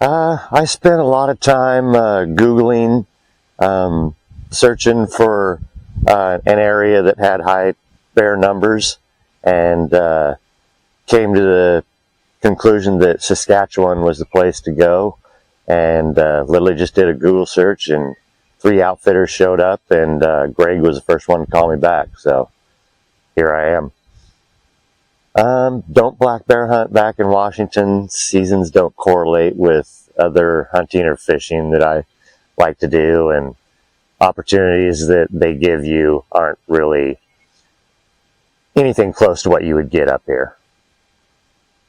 I spent a lot of time Googling, searching for an area that had high bear numbers, and came to the conclusion that Saskatchewan was the place to go, and literally just did a Google search, and 3 outfitters showed up, and Greg was the first one to call me back, so here I am. Don't black bear hunt back in Washington. Seasons don't correlate with other hunting or fishing that I like to do, and opportunities that they give you aren't really anything close to what you would get up here.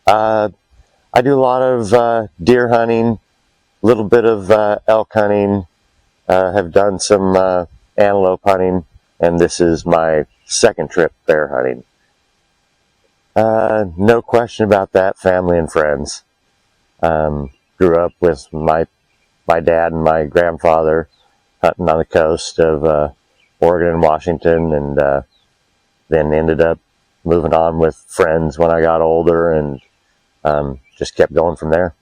I do a lot of deer hunting, a little bit of elk hunting, have done some antelope hunting, and this is my second trip bear hunting. No question about that, family and friends. Grew up with my dad and my grandfather hunting on the coast of Oregon and Washington, and then ended up moving on with friends when I got older, and just kept going from there.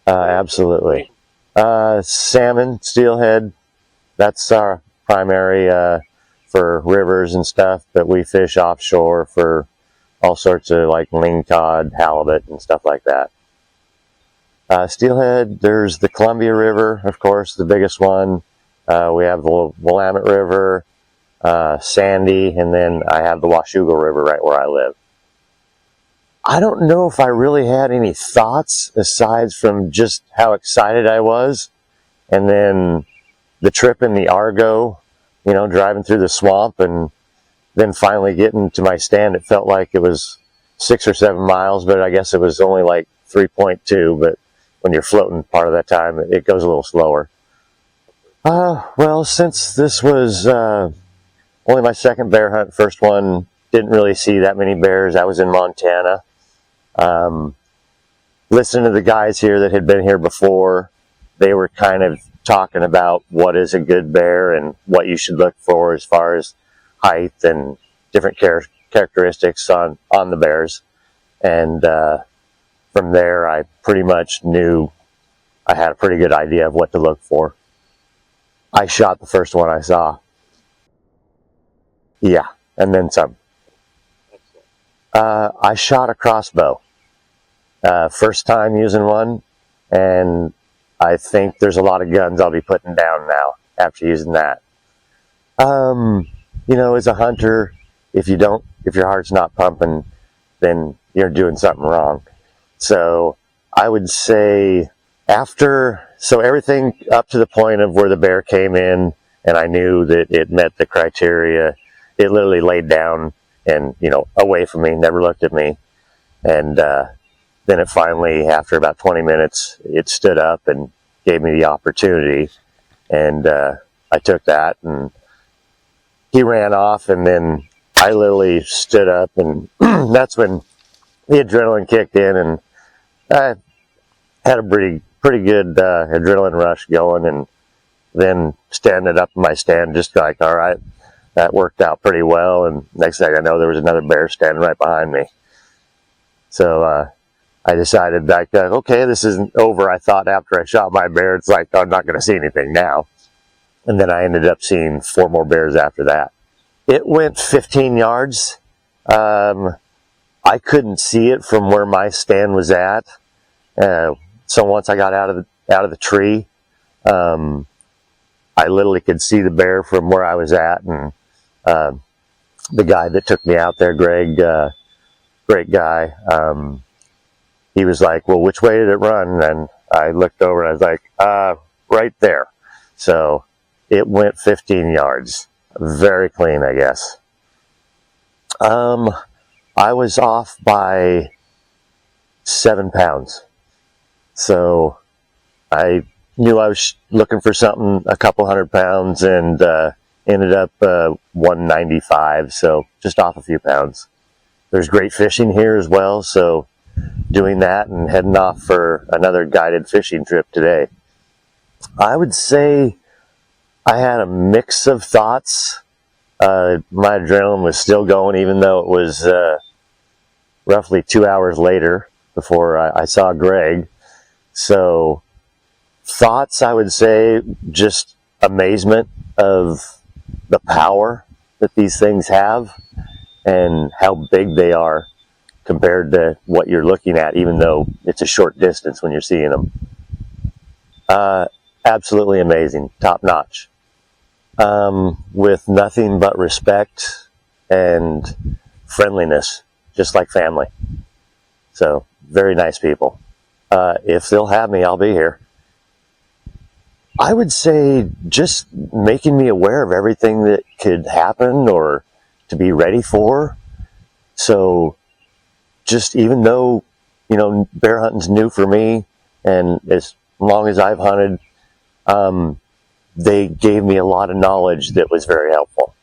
Absolutely. Salmon, steelhead, that's our primary for rivers and stuff, but we fish offshore for all sorts of like lingcod, halibut, and stuff like that. Steelhead, there's the Columbia River, of course, the biggest one. We have the Willamette River, Sandy, and then I have the Washougal River right where I live. I don't know if I really had any thoughts aside from just how excited I was, and then the trip in the Argo, driving through the swamp, and then finally getting to my stand. It felt like it was 6 or 7 miles, but I guess it was only like 3.2, but when you're floating part of that time, it goes a little slower. Well, since this was only my second bear hunt, first one, didn't really see that many bears. I was in Montana. Listening to the guys here that had been here before, they were kind of talking about what is a good bear and what you should look for as far as height and different characteristics on the bears. And from there, I pretty much knew I had a pretty good idea of what to look for. I shot the first one I saw. Yeah, and then some. I shot a crossbow. First time using one, and I think there's a lot of guns I'll be putting down now after using that. As a hunter, if your heart's not pumping, then you're doing something wrong. So I would say everything up to the point of where the bear came in and I knew that it met the criteria, it literally laid down and, away from me, never looked at me. And then it finally, after about 20 minutes, it stood up and gave me the opportunity. And I took that, and he ran off, and then I literally stood up, and that's when the adrenaline kicked in, and I had a pretty good adrenaline rush going, and then standing up in my stand, just like, all right, that worked out pretty well. And next thing I know, there was another bear standing right behind me. So I decided that, okay, this isn't over. I thought after I shot my bear, it's like, I'm not going to see anything now. And then I ended up seeing 4 more bears after that. It went 15 yards. I couldn't see it from where my stand was at. So once I got out of the tree, I literally could see the bear from where I was at. And the guy that took me out there, Greg, great guy, he was like, well, which way did it run? And I looked over and I was like, right there. So it went 15 yards. Very clean, I guess. I was off by 7 pounds. So I knew I was looking for something a couple 100 pounds, and ended up 195, so just off a few pounds. There's great fishing here as well, so doing that and heading off for another guided fishing trip today. I would say I had a mix of thoughts. My adrenaline was still going, even though it was roughly 2 hours later before I saw Greg. So thoughts, I would say, just amazement of the power that these things have and how big they are compared to what you're looking at, even though it's a short distance when you're seeing them. Absolutely amazing, top notch, with nothing but respect and friendliness, just like family. So very nice people. If they'll have me, I'll be here. I would say just making me aware of everything that could happen or to be ready for. So just even though, bear hunting's new for me, and as long as I've hunted, they gave me a lot of knowledge that was very helpful.